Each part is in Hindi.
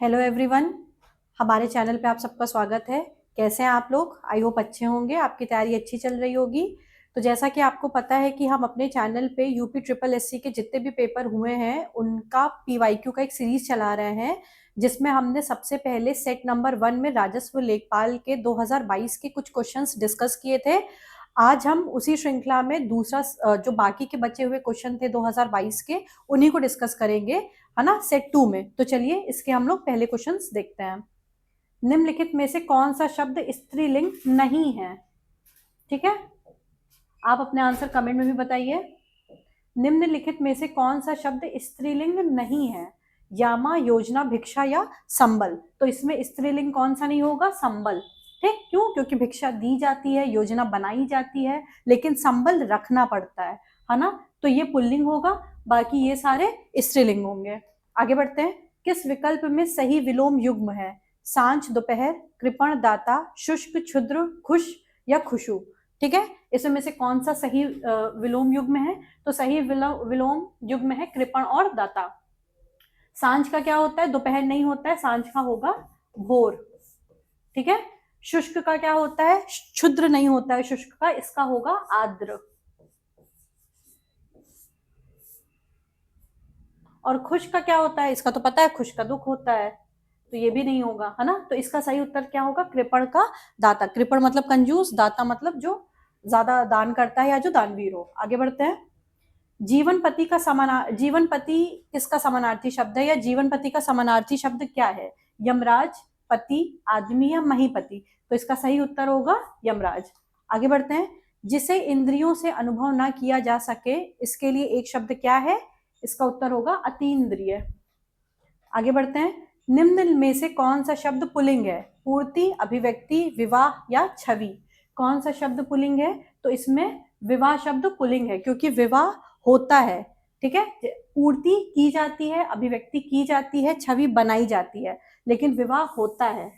हेलो एवरीवन, हमारे चैनल पे आप सबका स्वागत है। कैसे हैं आप लोग? आई होप अच्छे होंगे, आपकी तैयारी अच्छी चल रही होगी। तो जैसा कि आपको पता है कि हम अपने चैनल पे यूपी ट्रिपल एससी के जितने भी पेपर हुए हैं उनका पीवाईक्यू का एक सीरीज चला रहे हैं, जिसमें हमने सबसे पहले सेट नंबर 1 में राजस्व लेखपाल के 2022 के कुछ क्वेश्चंस डिस्कस किए थे। आज हम उसी श्रृंखला में दूसरा जो बाकी के बचे हुए क्वेश्चन थे 2022 के, उन्हीं को डिस्कस करेंगे, है ना, सेट 2 में। तो चलिए इसके हम लोग पहले क्वेश्चंस देखते हैं। निम्नलिखित में से कौन सा शब्द स्त्रीलिंग नहीं है? ठीक है, आप अपने आंसर कमेंट में भी बताइए। निम्नलिखित में से कौन सा शब्द स्त्रीलिंग नहीं है? यामा, योजना, भिक्षा या संबल। तो इसमें स्त्रीलिंग कौन सा नहीं होगा? संबल। ठीक, क्यों? क्योंकि भिक्षा दी जाती है, योजना बनाई जाती है, लेकिन संबल रखना पड़ता है ना। तो ये पुल्लिंग होगा, बाकी ये सारे स्त्रीलिंग होंगे। आगे बढ़ते हैं। किस विकल्प में सही विलोम युग्म है? सांझ, दोपहर, कृपण, दाता, शुष्क, क्षुद्र, खुश या खुशू। ठीक है, इसमें से कौन सा सही विलोम युग्म है? तो सही विलोम युग्म है कृपण और दाता। सांझ का क्या होता है? दोपहर नहीं होता है, सांझ का होगा भोर। ठीक है, शुष्क का क्या होता है? क्षुद्र नहीं होता है शुष्क का, इसका होगा आर्द्र। और खुश का क्या होता है? इसका तो पता है, खुश का दुख होता है, तो ये भी नहीं होगा, है ना। तो इसका सही उत्तर क्या होगा? कृपण का दाता। कृपण मतलब कंजूस, दाता मतलब जो ज्यादा दान करता है या जो दानवीर हो। आगे बढ़ते हैं। जीवनपति का जीवनपति किसका समानार्थी शब्द है, या जीवनपति का समानार्थी शब्द क्या है? यमराज, पति, आदमी या महीपति। तो इसका सही उत्तर होगा यमराज। आगे बढ़ते हैं। जिसे इंद्रियों से अनुभव ना किया जा सके, इसके लिए एक शब्द क्या है? इसका उत्तर होगा अतीन्द्रिय। आगे बढ़ते हैं। निम्न में से कौन सा शब्द पुल्लिंग है? पूर्ति, अभिव्यक्ति, विवाह या छवि। कौन सा शब्द पुल्लिंग है? तो इसमें विवाह शब्द पुल्लिंग है, क्योंकि विवाह होता है। ठीक है, पूर्ति की जाती है, अभिव्यक्ति की जाती है, छवि बनाई जाती है, लेकिन विवाह होता है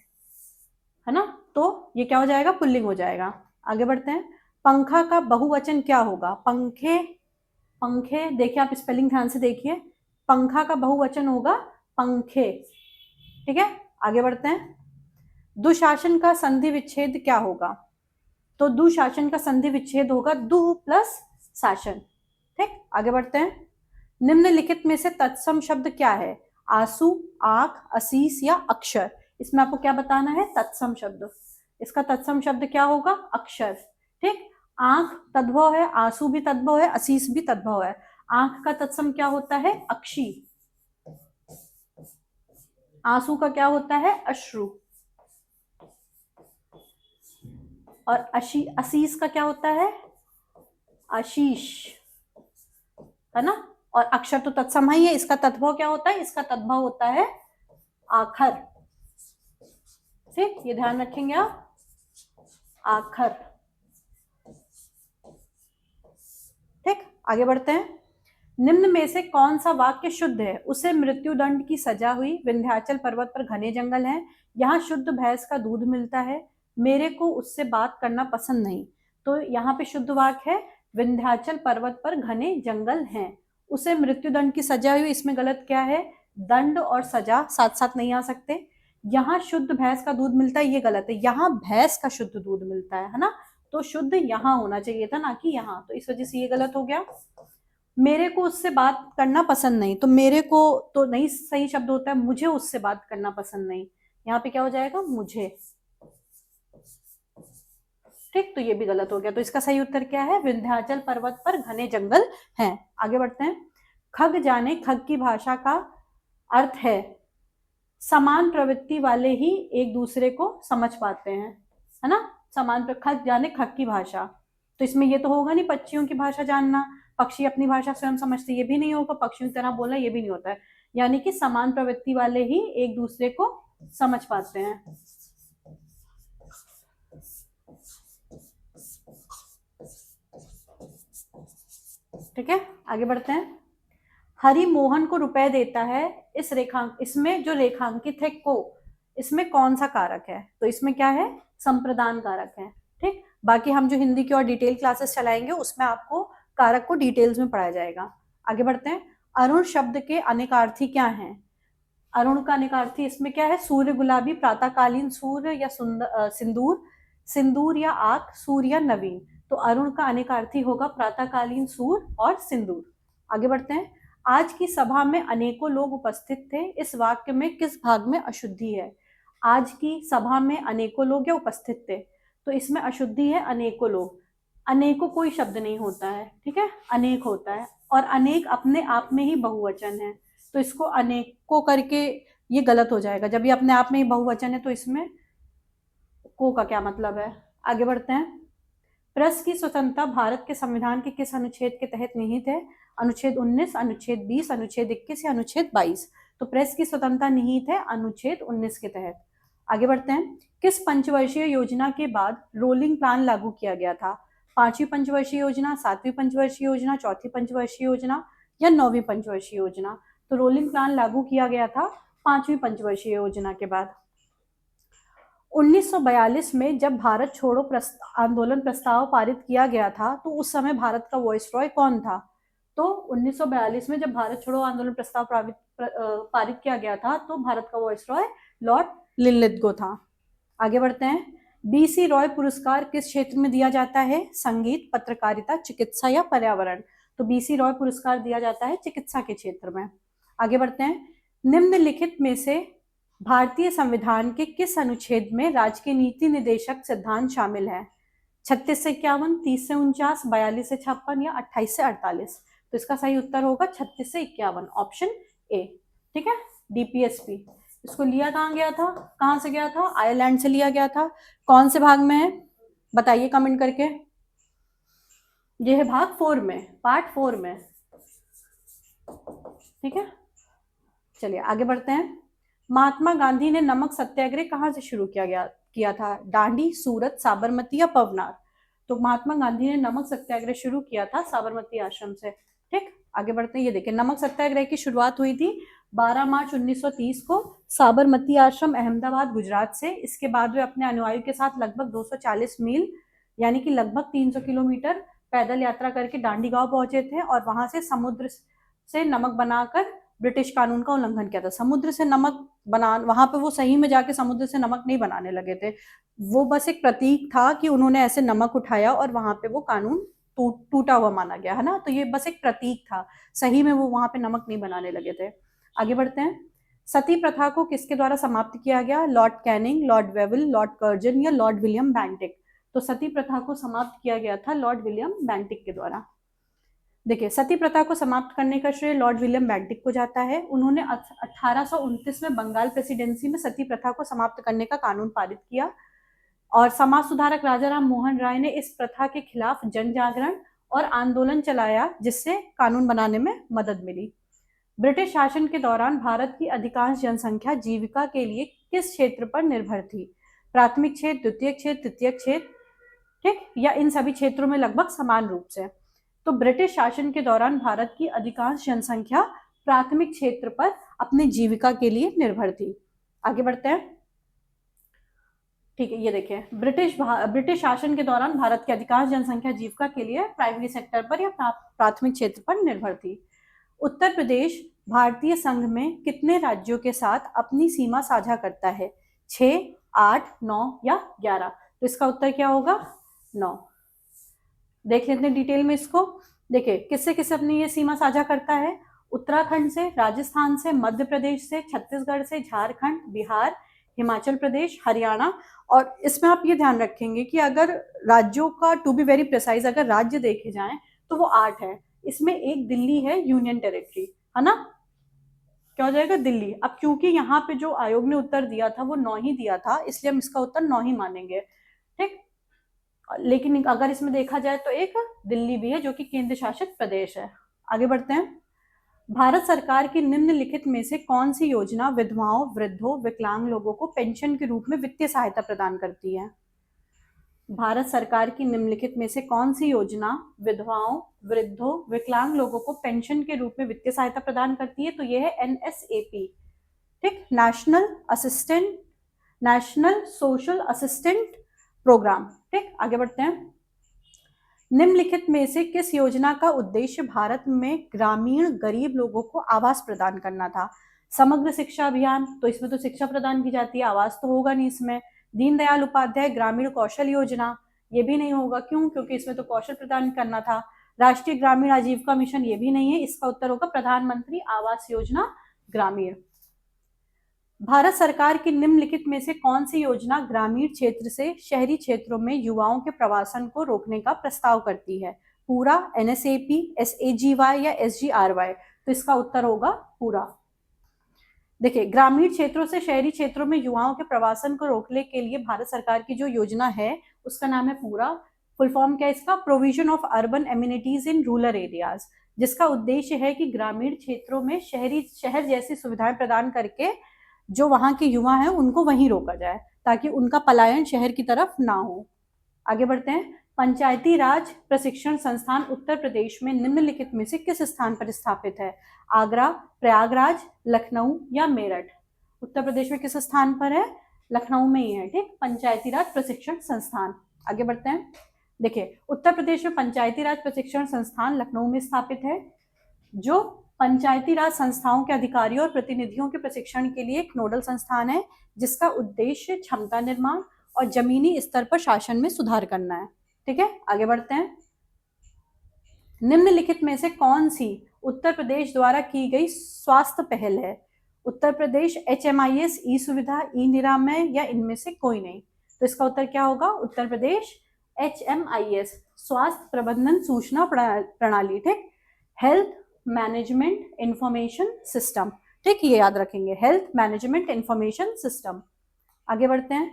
ना। तो ये क्या हो जाएगा? पुल्लिंग हो जाएगा। आगे बढ़ते हैं। पंखा का बहुवचन क्या होगा? पंखे, पंखे, देखिए आप स्पेलिंग ध्यान से देखिए। पंखा का बहुवचन होगा पंखे। ठीक है, आगे बढ़ते हैं। दुशासन का संधि विच्छेद क्या होगा? तो दुशासन का संधि विच्छेद होगा दु प्लस शासन। ठीक, आगे बढ़ते हैं। निम्नलिखित में से तत्सम शब्द क्या है? आंसू, आंख, असीस या अक्षर। इसमें आपको क्या बताना है? तत्सम शब्द। इसका तत्सम शब्द क्या होगा? अक्षर। ठीक, आंख तद्भव है, आंसू भी तद्भव है, असीस भी तद्भव है। आंख का तत्सम क्या होता है? अक्षी। आंसू का क्या होता है? अश्रु। और असीस का क्या होता है? आशीष, है ना। और अक्षर तो तत्सम ही है, इसका तद्भव क्या होता है? इसका तद्भव होता है आखर। ठीक, ये ध्यान रखेंगे आप, आखर। ठीक, आगे बढ़ते हैं। निम्न में से कौन सा वाक्य शुद्ध है? उसे मृत्युदंड की सजा हुई, विंध्याचल पर्वत पर घने जंगल हैं, यहाँ शुद्ध भैंस का दूध मिलता है, मेरे को उससे बात करना पसंद नहीं। तो यहाँ पे शुद्ध वाक्य है विंध्याचल पर्वत पर घने जंगल हैं। उसे मृत्युदंड की सजा हुई, इसमें गलत क्या है? दंड और सजा साथ साथ नहीं आ सकते। यहाँ शुद्ध भैंस का दूध मिलता है, ये गलत है। यहाँ भैंस का शुद्ध दूध मिलता है ना। तो शुद्ध यहाँ होना चाहिए था, ना कि यहाँ, तो इस वजह से ये गलत हो गया। मेरे को उससे बात करना पसंद नहीं, तो मेरे को तो नहीं सही शब्द होता है, मुझे उससे बात करना पसंद नहीं। यहाँ पे क्या हो जाएगा? मुझे। ठीक, तो ये भी गलत हो गया। तो इसका सही उत्तर क्या है? विंध्याचल पर्वत पर घने जंगल हैं। आगे बढ़ते हैं। खग जाने खग की भाषा का अर्थ है समान प्रवृत्ति वाले ही एक दूसरे को समझ पाते हैं, है ना। खग जाने खग की भाषा, तो इसमें ये तो होगा नहीं पक्षियों की भाषा जानना, पक्षी अपनी भाषा स्वयं समझते, ये भी नहीं होगा। पक्षियों की तरह बोलना, ये भी नहीं होता है। यानी कि समान प्रवृत्ति वाले ही एक दूसरे को समझ पाते हैं। ठीक है, आगे बढ़ते हैं। हरि मोहन को रुपए देता है, इसमें जो रेखांकित है को, इसमें कौन सा कारक है? तो इसमें क्या है? संप्रदान कारक है। ठीक, बाकी हम जो हिंदी की और डिटेल क्लासेस चलाएंगे उसमें आपको कारक को डिटेल्स में पढ़ाया जाएगा। आगे बढ़ते हैं। अरुण शब्द के अनेकार्थी क्या हैं? अरुण का अनेकार्थी इसमें क्या है? सूर्य, गुलाबी, प्रातःकालीन सूर्य या सिंदूर, सिंदूर या आग, सूर्य या नवीन। तो अरुण का अनेकार्थी होगा प्रातःकालीन सूर्य और सिंदूर। आगे बढ़ते हैं। आज की सभा में अनेकों लोग उपस्थित थे, इस वाक्य में किस भाग में अशुद्धि है? आज की सभा में अनेकों लोग या उपस्थित थे, तो इसमें अशुद्धि है अनेकों लोग। अनेकों कोई शब्द नहीं होता है, ठीक है, अनेक होता है, और अनेक अपने आप में ही बहुवचन है, तो इसको अनेकों करके ये गलत हो जाएगा। जब ये अपने आप में ही बहुवचन है तो इसमें को का क्या मतलब है? आगे बढ़ते हैं। प्रेस की स्वतंत्रता भारत के संविधान के किस अनुच्छेद के तहत निहित है? अनुच्छेद 19, अनुच्छेद 20, अनुच्छेद 21 या अनुच्छेद 22। तो प्रेस की स्वतंत्रता निहित है अनुच्छेद 19 के तहत। आगे बढ़ते हैं। किस पंचवर्षीय योजना के बाद रोलिंग प्लान लागू किया गया था? 5वीं पंचवर्षीय योजना, 7वीं पंचवर्षीय योजना, 4थी पंचवर्षीय योजना या 9वीं पंचवर्षीय योजना? तो रोलिंग प्लान लागू किया गया था 5वीं पंचवर्षीय योजना के बाद। 1942 में जब भारत छोड़ो आंदोलन प्रस्ताव पारित किया गया था, तो उस समय भारत का वॉइसरॉय कौन था? तो 1942 में जब भारत छोड़ो आंदोलन प्रस्ताव पारित किया गया था, तो भारत का वॉइसरॉय लॉर्ड लिनलिथगो था। आगे बढ़ते हैं। बीसी रॉय पुरस्कार किस क्षेत्र में दिया जाता है? संगीत, पत्रकारिता, चिकित्सा या पर्यावरण? तो बीसी रॉय पुरस्कार दिया जाता है चिकित्सा के क्षेत्र में। आगे बढ़ते हैं। निम्नलिखित में से भारतीय संविधान के किस अनुच्छेद में राजकीय नीति निर्देशक सिद्धांत शामिल है? 36 से 51, 30 से 49, 42 से 56 या 28 से 48? तो इसका सही उत्तर होगा 36 से 51, ऑप्शन ए। ठीक है, डीपीएसपी इसको लिया कहाँ गया था? कहाँ से गया था? आयरलैंड से लिया गया था। कौन से भाग में है बताइए कमेंट करके। ये है भाग 4 में, पार्ट 4 में। ठीक है, चलिए आगे बढ़ते हैं। महात्मा गांधी ने नमक सत्याग्रह कहाँ से शुरू किया था? दांडी, सूरत, साबरमती या पवनार? तो महात्मा गांधी ने नमक सत्याग्रह शुरू किया था साबरमती आश्रम से। ठीक, आगे बढ़ते हैं। ये देखिए, नमक सत्याग्रह की शुरुआत हुई थी 12 मार्च 1930 को साबरमती आश्रम, अहमदाबाद, गुजरात से। इसके बाद वे अपने अनुयायियों के साथ लगभग 240 मील यानी कि लगभग 300 किलोमीटर पैदल यात्रा करके दांडी गांव पहुंचे थे, और वहां से समुद्र से नमक बनाकर ब्रिटिश कानून का उल्लंघन किया था। समुद्र से नमक बना, वहां पे वो सही में जाके समुद्र से नमक नहीं बनाने लगे थे, वो बस एक प्रतीक था कि उन्होंने ऐसे नमक उठाया और वहां पे वो कानून टूटा हुआ माना गया, है ना। तो ये बस एक प्रतीक था, सही में वो वहां पे नमक नहीं बनाने लगे थे। आगे बढ़ते हैं। सती प्रथा को किसके द्वारा समाप्त किया गया? Lord Canning, Lord वेविल, Lord Curzon या लॉर्ड विलियम बेंटिक? तो सती प्रथा को समाप्त किया गया था लॉर्ड विलियम बेंटिक के द्वारा। देखिए, सती प्रथा को समाप्त करने का श्रेय लॉर्ड विलियम बेंटिक को जाता है। उन्होंने 1829 में बंगाल प्रेसिडेंसी में सती प्रथा को समाप्त करने का कानून पारित किया, और समाज सुधारक राजा राम मोहन राय ने इस प्रथा के खिलाफ जन जागरण और आंदोलन चलाया, जिससे कानून बनाने में मदद मिली। ब्रिटिश शासन के दौरान भारत की अधिकांश जनसंख्या जीविका के लिए किस क्षेत्र पर निर्भर थी? प्राथमिक क्षेत्र, द्वितीय क्षेत्र, तृतीय क्षेत्र, ठीक, या इन सभी क्षेत्रों में लगभग समान रूप से? तो ब्रिटिश शासन के दौरान भारत की अधिकांश जनसंख्या प्राथमिक क्षेत्र पर अपनी जीविका के लिए निर्भर थी। आगे बढ़ते हैं। ठीक है, ये देखिए, ब्रिटिश शासन के दौरान भारत की अधिकांश जनसंख्या जीविका के लिए प्राइमरी सेक्टर पर या प्राथमिक क्षेत्र पर निर्भर थी। उत्तर प्रदेश भारतीय संघ में कितने राज्यों के साथ अपनी सीमा साझा करता है? 6, 8, 9 या 11? तो इसका उत्तर क्या होगा? 9। देख लेते हैं डिटेल में इसको। देखिए, किससे किससे अपनी ये सीमा साझा करता है? उत्तराखंड से, राजस्थान से, मध्य प्रदेश से, छत्तीसगढ़ से, झारखंड, बिहार, हिमाचल प्रदेश, हरियाणा। और इसमें आप ये ध्यान रखेंगे कि अगर राज्यों का, टू बी वेरी प्रिसाइज, अगर राज्य देखे जाएं तो वो 8 है। इसमें एक दिल्ली है, यूनियन टेरिटरी, है ना। क्या हो जाएगा? दिल्ली। अब क्योंकि यहाँ पे जो आयोग ने उत्तर दिया था वो 9 ही दिया था, इसलिए हम इसका उत्तर 9 ही मानेंगे। ठीक, लेकिन अगर इसमें देखा जाए तो एक दिल्ली भी है जो कि केंद्र शासित प्रदेश है। आगे बढ़ते हैं। भारत सरकार की निम्नलिखित में से कौन सी योजना विधवाओं, वृद्धों, विकलांग लोगों को पेंशन के रूप में वित्तीय सहायता प्रदान करती है? भारत सरकार की निम्नलिखित में से कौन सी योजना विधवाओं, वृद्धों, विकलांग लोगों को पेंशन के रूप में वित्तीय सहायता प्रदान करती है? तो यह है NSAP। ठीक, नेशनल सोशल असिस्टेंट प्रोग्राम। ठीक, आगे बढ़ते हैं। निम्नलिखित में से किस योजना का उद्देश्य भारत में ग्रामीण गरीब लोगों को आवास प्रदान करना था? समग्र शिक्षा अभियान, तो इसमें तो शिक्षा प्रदान की जाती है, आवास तो होगा नहीं इसमें। दीनदयाल उपाध्याय ग्रामीण कौशल योजना, ये भी नहीं होगा, क्यों? क्योंकि इसमें तो कौशल प्रदान करना था। राष्ट्रीय ग्रामीण आजीविका मिशन, ये भी नहीं है, इसका उत्तर होगा प्रधानमंत्री आवास योजना ग्रामीण। भारत सरकार की निम्नलिखित में से कौन सी योजना ग्रामीण क्षेत्र से शहरी क्षेत्रों में युवाओं के प्रवासन को रोकने का प्रस्ताव करती है? पूरा, NSAP, SAGY या SGRY? तो इसका उत्तर होगा पूरा। देखिए, ग्रामीण क्षेत्रों से शहरी क्षेत्रों में युवाओं के प्रवासन को रोकने के लिए भारत सरकार की जो योजना है उसका नाम है पूरा। फुल फॉर्म क्या है इसका? Provision of urban amenities in rural areas, जिसका उद्देश्य है कि ग्रामीण क्षेत्रों में शहर जैसी सुविधाएं प्रदान करके जो वहां के युवा हैं उनको वहीं रोका जाए, ताकि उनका पलायन शहर की तरफ ना हो। आगे बढ़ते हैं। पंचायती राज प्रशिक्षण संस्थान उत्तर प्रदेश में निम्नलिखित में से किस स्थान पर स्थापित है? आगरा, प्रयागराज, लखनऊ या मेरठ? उत्तर प्रदेश में किस स्थान पर है? लखनऊ में ही है, ठीक। पंचायती राज प्रशिक्षण संस्थान। आगे बढ़ते हैं। देखिए, उत्तर प्रदेश में पंचायती राज प्रशिक्षण संस्थान लखनऊ में स्थापित है, जो पंचायती राज संस्थाओं के अधिकारियों और प्रतिनिधियों के प्रशिक्षण के लिए एक नोडल संस्थान है, जिसका उद्देश्य क्षमता निर्माण और जमीनी स्तर पर शासन में सुधार करना है, ठीक है। आगे बढ़ते हैं। निम्नलिखित में से कौन सी उत्तर प्रदेश द्वारा की गई स्वास्थ्य पहल है? उत्तर प्रदेश HMIS, ई सुविधा, ई निरामय या इनमें से कोई नहीं? तो इसका उत्तर क्या होगा? उत्तर प्रदेश HMIS, स्वास्थ्य प्रबंधन सूचना प्रणाली, ठीक। हेल्थ मैनेजमेंट इंफॉर्मेशन सिस्टम, ठीक, ये याद रखेंगे, हेल्थ मैनेजमेंट इंफॉर्मेशन सिस्टम। आगे बढ़ते हैं।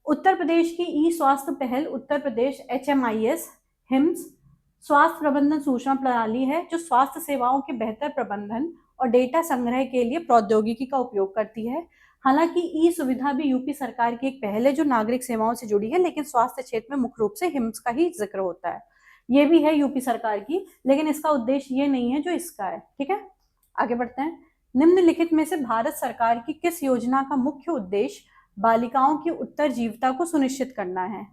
उत्तर प्रदेश की ई स्वास्थ्य पहल उत्तर प्रदेश HMIS HIMSS स्वास्थ्य प्रबंधन सूचना प्रणाली है, जो स्वास्थ्य सेवाओं के बेहतर प्रबंधन और डेटा संग्रह के लिए प्रौद्योगिकी का उपयोग करती है। हालांकि ई सुविधा भी यूपी सरकार की एक पहल है जो नागरिक सेवाओं से जुड़ी है, लेकिन स्वास्थ्य क्षेत्र में मुख्य रूप से HIMSS का ही जिक्र होता है। ये भी है यूपी सरकार की, लेकिन इसका उद्देश्य ये नहीं है जो इसका है, ठीक है। आगे बढ़ते हैं। निम्नलिखित में से भारत सरकार की किस योजना का मुख्य उद्देश्य बालिकाओं की उत्तरजीविता को सुनिश्चित करना है?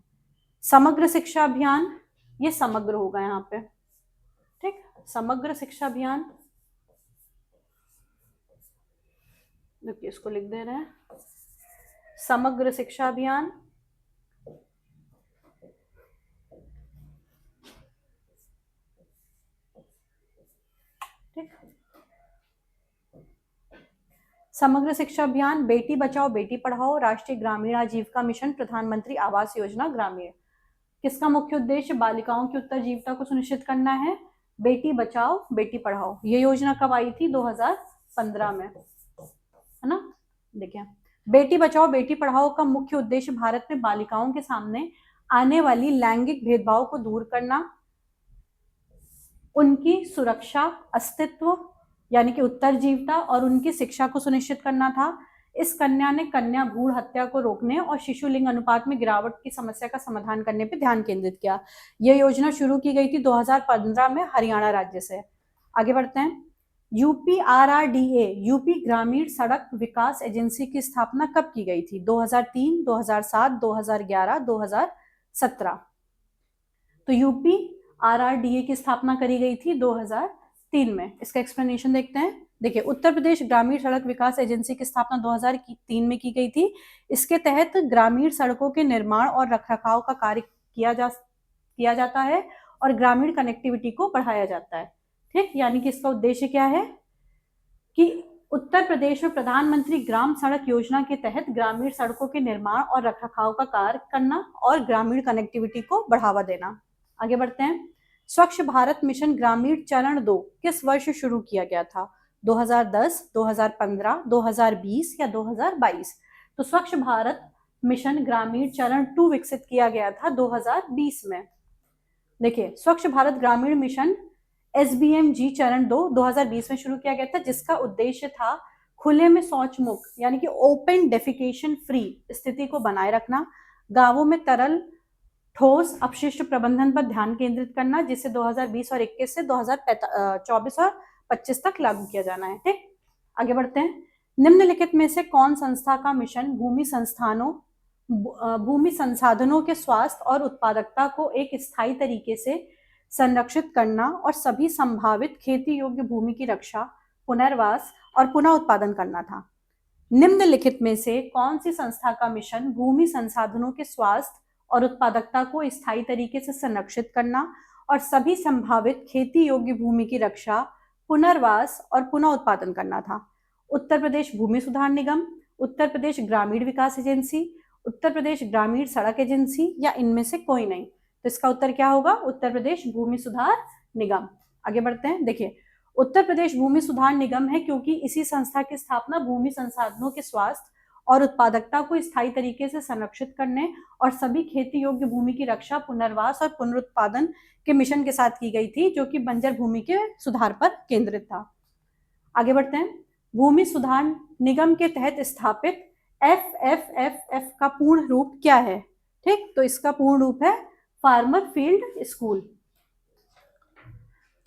समग्र शिक्षा अभियान, ये समग्र होगा यहाँ पे, ठीक। समग्र शिक्षा अभियान, देखिए इसको लिख दे रहे हैं, समग्र शिक्षा अभियान। ठीक, समग्र शिक्षा अभियान, बेटी बचाओ बेटी पढ़ाओ, राष्ट्रीय ग्रामीण आजीविका मिशन, प्रधानमंत्री आवास योजना ग्रामीण। किसका मुख्य उद्देश्य बालिकाओं की उत्तरजीविता को सुनिश्चित करना है? बेटी बचाओ बेटी पढ़ाओ। ये योजना कब आई थी? 2015 में, है ना। देखिए, बेटी बचाओ बेटी पढ़ाओ का मुख्य उद्देश्य भारत में बालिकाओं के सामने आने वाली लैंगिक भेदभाव को दूर करना, उनकी सुरक्षा, अस्तित्व यानी कि उत्तरजीविता और उनकी शिक्षा को सुनिश्चित करना था। इस कन्या ने कन्या भ्रूण हत्या को रोकने और शिशु लिंग अनुपात में गिरावट की समस्या का समाधान करने पर ध्यान केंद्रित किया। यह योजना शुरू की गई थी 2015 में हरियाणा राज्य से। आगे बढ़ते हैं। UPRRDA, यूपी ग्रामीण सड़क विकास एजेंसी की स्थापना कब की गई थी? 2003, 2007, 2011, 2017? तो UPRRDA की स्थापना करी गई थी 2003 में। इसका एक्सप्लेनेशन देखते हैं। देखिए, उत्तर प्रदेश ग्रामीण सड़क विकास एजेंसी की स्थापना 2003 में की गई थी। इसके तहत ग्रामीण सड़कों के निर्माण और रखरखाव का कार्य किया जाता है और ग्रामीण कनेक्टिविटी को बढ़ाया जाता है, ठीक। यानी कि इसका उद्देश्य क्या है कि उत्तर प्रदेश में प्रधानमंत्री ग्राम सड़क योजना के तहत ग्रामीण सड़कों के निर्माण और रखरखाव का कार्य करना और ग्रामीण कनेक्टिविटी को बढ़ावा देना। आगे बढ़ते हैं। स्वच्छ भारत मिशन ग्रामीण चरण 2 किस वर्ष शुरू किया गया था? 2010, 2015, 2020 या 2022? तो स्वच्छ भारत मिशन ग्रामीण चरण 2 विकसित किया गया था 2020 में। देखिए, स्वच्छ भारत ग्रामीण मिशन SBMG चरण 2 2020 में शुरू किया गया था, जिसका उद्देश्य था खुले में शौच मुक्त यानी कि ओपन डेफिकेशन फ्री स्थिति को बनाए रखना, गांवों में तरल ठोस अपशिष्ट प्रबंधन पर ध्यान केंद्रित करना, जिसे 2020 और 21 से 2024 और 25 तक लागू किया जाना है, ठीक। आगे बढ़ते हैं। निम्नलिखित में से कौन संस्था का मिशन भूमि संसाधनों के स्वास्थ्य और उत्पादकता को एक स्थायी तरीके से संरक्षित करना और सभी संभावित खेती योग्य भूमि की रक्षा, पुनर्वास और पुनः उत्पादन करना था। निम्नलिखित में से कौन सी संस्था का मिशन भूमि संसाधनों के स्वास्थ्य और उत्पादकता को स्थायी तरीके से संरक्षित करना और सभी संभावित खेती योग्य भूमि की रक्षा, पुनर्वास और पुनः उत्पादन करना था? उत्तर प्रदेश भूमि सुधार निगम, उत्तर प्रदेश ग्रामीण विकास एजेंसी, उत्तर प्रदेश ग्रामीण सड़क एजेंसी, या इनमें से कोई नहीं? तो इसका उत्तर क्या होगा? उत्तर प्रदेश भूमि सुधार निगम। आगे बढ़ते हैं। देखिए, उत्तर प्रदेश भूमि सुधार निगम है क्योंकि इसी संस्था की स्थापना भूमि संसाधनों के स्वास्थ्य और उत्पादकता को स्थायी तरीके से संरक्षित करने और सभी खेती योग्य भूमि की रक्षा, पुनर्वास और पुनरुत्पादन के मिशन के साथ की गई थी, जो कि बंजर भूमि के सुधार पर केंद्रित था। आगे बढ़ते हैं। भूमि सुधार निगम के तहत स्थापित FFFF का पूर्ण रूप क्या है? ठीक, तो इसका पूर्ण रूप है फार्मर फील्ड स्कूल।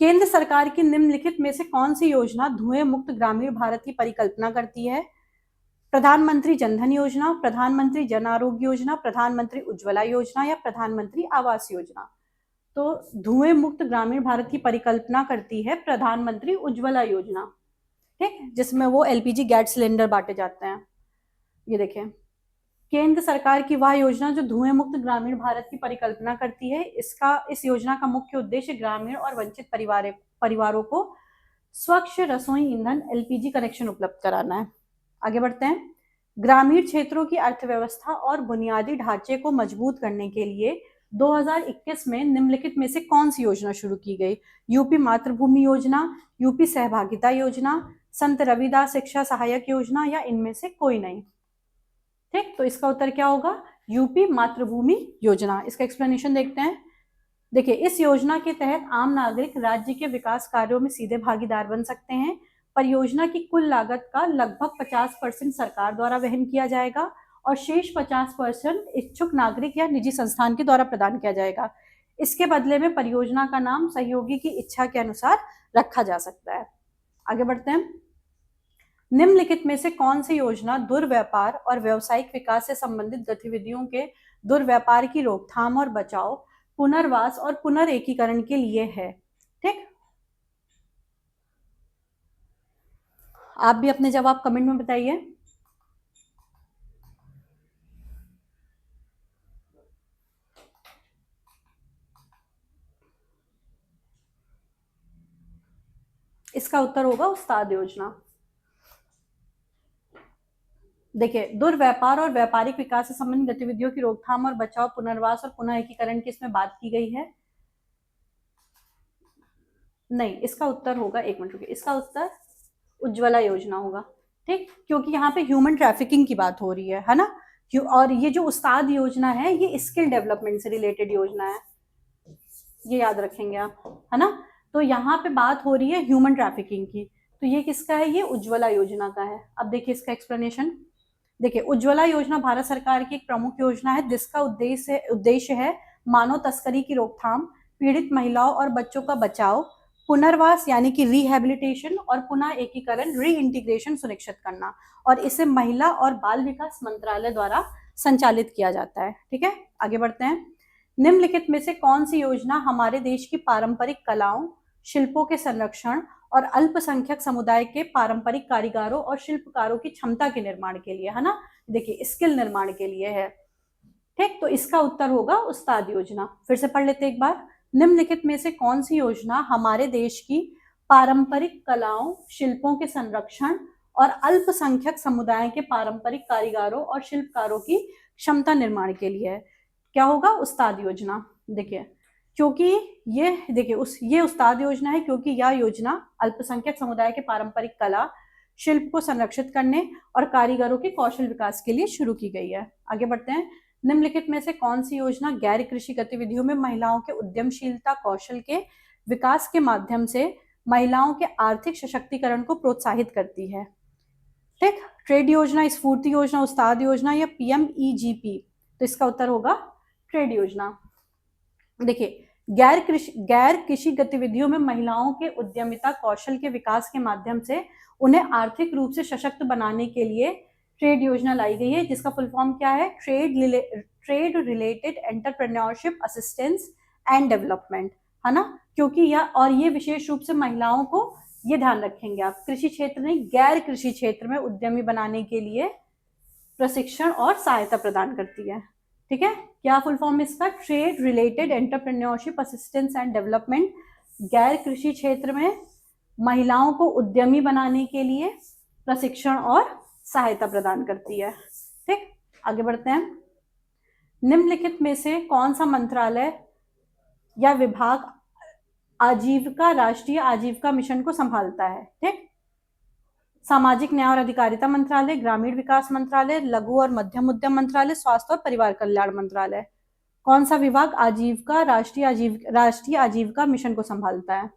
केंद्र सरकार की निम्नलिखित में से कौन सी योजना धुएं मुक्त ग्रामीण भारत की परिकल्पना करती है? प्रधानमंत्री जनधन योजना, प्रधानमंत्री जन आरोग्य योजना, प्रधानमंत्री उज्ज्वला योजना, या प्रधानमंत्री आवास योजना? तो धुएं मुक्त ग्रामीण भारत की परिकल्पना करती है प्रधानमंत्री उज्ज्वला योजना। ठीक, जिसमें वो LPG गैस सिलेंडर बांटे जाते हैं। ये देखें, केंद्र सरकार की वह योजना जो धुएं मुक्त ग्रामीण भारत की परिकल्पना करती है। इस योजना का मुख्य उद्देश्य ग्रामीण और वंचित परिवारों को स्वच्छ रसोई ईंधन LPG कनेक्शन उपलब्ध कराना है। आगे बढ़ते हैं। ग्रामीण क्षेत्रों की अर्थव्यवस्था और बुनियादी ढांचे को मजबूत करने के लिए 2021 में निम्नलिखित में से कौन सी योजना शुरू की गई? यूपी मातृभूमि योजना, यूपी सहभागिता योजना, संत रविदास शिक्षा सहायक योजना, या इनमें से कोई नहीं? ठीक, तो इसका उत्तर क्या होगा? यूपी मातृभूमि योजना। इसका एक्सप्लेनेशन देखते हैं। देखिए, इस योजना के तहत आम नागरिक राज्य के विकास कार्यों में सीधे भागीदार बन सकते हैं। परियोजना की कुल लागत का लगभग 50% सरकार द्वारा वहन किया जाएगा और शेष 50% इच्छुक नागरिक या निजी संस्थान के द्वारा प्रदान किया जाएगा। इसके बदले में परियोजना का नाम सहयोगी की इच्छा के अनुसार रखा जा सकता है। आगे बढ़ते हैं। निम्नलिखित में से कौन सी योजना दुर्व्यापार और व्यावसायिक विकास से संबंधित गतिविधियों के दुर्व्यापार की रोकथाम और बचाव, पुनर्वास और पुनर्एकीकरण के लिए है? ठीक, आप भी अपने जवाब कमेंट में बताइए। इसका उत्तर होगा उस्ताद योजना। देखिए, दुर्व्यापार और व्यापारिक विकास से संबंधित गतिविधियों की रोकथाम और बचाव, पुनर्वास और पुनः एकीकरण की इसमें बात की गई है? नहीं, इसका उत्तर होगा, एक मिनट रुकिए, इसका उत्तर उज्ज्वला योजना होगा। ठीक, क्योंकि यहाँ पे ह्यूमन ट्रैफिकिंग की बात हो रही है ना। और ये जो उस्ताद योजना है ये स्किल डेवलपमेंट से रिलेटेड योजना है, ये याद रखेंगे आप, है ना। तो यहाँ पे बात हो रही है ह्यूमन ट्रैफिकिंग की, तो ये किसका है? ये उज्ज्वला योजना का है। अब देखिए इसका एक्सप्लेनेशन। देखिए, उज्ज्वला योजना भारत सरकार की एक प्रमुख योजना है जिसका उद्देश्य है मानव तस्करी की रोकथाम, पीड़ित महिलाओं और बच्चों का बचाव, पुनर्वास यानी कि रिहेबिलिटेशन और पुनः एकीकरण री इंटीग्रेशन सुनिश्चित करना, और इसे महिला और बाल विकास मंत्रालय द्वारा संचालित किया जाता है। ठीक है, आगे बढ़ते हैं। निम्नलिखित में से कौन सी योजना हमारे देश की पारंपरिक कलाओं, शिल्पों के संरक्षण और अल्पसंख्यक समुदाय के पारंपरिक कारीगरों और शिल्पकारों की क्षमता के निर्माण के लिए, है ना, देखिए स्किल निर्माण के लिए है? ठीक, तो इसका उत्तर होगा उस्ताद योजना। फिर से पढ़ लेते एक बार। निम्नलिखित में से कौन सी योजना हमारे देश की पारंपरिक कलाओं, शिल्पों के संरक्षण और अल्पसंख्यक समुदाय के पारंपरिक कारीगरों और शिल्पकारों की क्षमता निर्माण के लिए है? क्या होगा? उस्ताद योजना। देखिए, क्योंकि ये उस्ताद योजना है क्योंकि यह योजना अल्पसंख्यक समुदाय के पारंपरिक कला, शिल्प को संरक्षित करने और कारीगरों के कौशल विकास के लिए शुरू की गई है। आगे बढ़ते हैं। निम्नलिखित में से कौन सी योजना गैर कृषि गतिविधियों में महिलाओं के उद्यमशीलता कौशल के विकास के माध्यम से महिलाओं के आर्थिक सशक्तिकरण को प्रोत्साहित करती है? ठीक, ट्रेड योजना, स्फूर्ति योजना, उस्ताद योजना या PMEGP? तो इसका उत्तर होगा ट्रेड योजना। देखिए, गैर कृषि गतिविधियों में महिलाओं के उद्यमिता कौशल के विकास के माध्यम से उन्हें आर्थिक रूप से सशक्त बनाने के लिए ट्रेड योजना लाई गई है, जिसका फुल फॉर्म क्या है? Trade related entrepreneurship assistance and development, है ना। क्योंकि ये विशेष रूप से महिलाओं को ये ध्यान रखेंगे आप। कृषि क्षेत्र नहीं, गैर कृषि क्षेत्र में उद्यमी बनाने के लिए प्रशिक्षण और सहायता प्रदान करती है। ठीक है, क्या फुल फॉर्म इसका? Trade related entrepreneurship assistance and development. गैर कृषि क्षेत्र में महिलाओं को उद्यमी बनाने के लिए प्रशिक्षण और सहायता प्रदान करती है। ठीक, आगे बढ़ते हैं। निम्नलिखित में से कौन सा मंत्रालय या विभाग आजीविका, राष्ट्रीय आजीविका मिशन को संभालता है? ठीक, सामाजिक न्याय और अधिकारिता मंत्रालय, ग्रामीण विकास मंत्रालय, लघु और मध्यम उद्यम मंत्रालय, स्वास्थ्य और परिवार कल्याण मंत्रालय। कौन सा विभाग आजीविका, राष्ट्रीय आजीविका मिशन को संभालता है?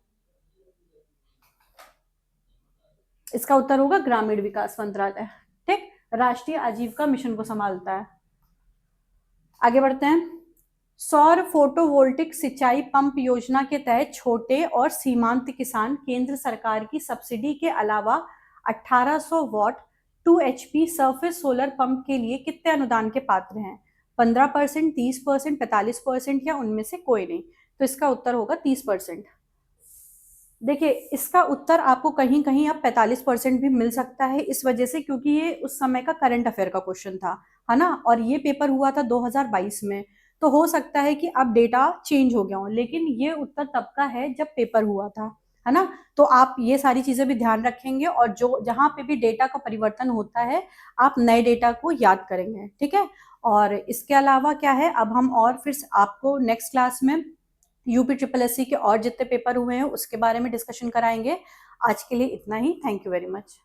इसका उत्तर होगा ग्रामीण विकास मंत्रालय। ठीक, राष्ट्रीय आजीविका मिशन को संभालता है। आगे बढ़ते हैं। सौर फोटोवोल्टिक सिंचाई पंप योजना के तहत छोटे और सीमांत किसान केंद्र सरकार की सब्सिडी के अलावा 1800 what 2 HP surface solar pump के लिए कितने अनुदान के पात्र हैं? 15%, 30%, 45% या उनमें से कोई नहीं? तो इसका उत्तर होगा 30%। देखिए, इसका उत्तर आपको कहीं कहीं अब 45% भी मिल सकता है, इस वजह से क्योंकि ये उस समय का करंट अफेयर का क्वेश्चन था, है ना, और ये पेपर हुआ था 2022 में। तो हो सकता है कि अब डेटा चेंज हो गया हो, लेकिन ये उत्तर तब का है जब पेपर हुआ था, है ना। तो आप ये सारी चीजें भी ध्यान रखेंगे, और जो जहां पे भी डेटा का परिवर्तन होता है आप नए डेटा को याद करेंगे। ठीक है, और इसके अलावा क्या है, अब हम और फिर आपको नेक्स्ट क्लास में UPSSC के और जितने पेपर हुए हैं उसके बारे में डिस्कशन कराएंगे। आज के लिए इतना ही। Thank you very much.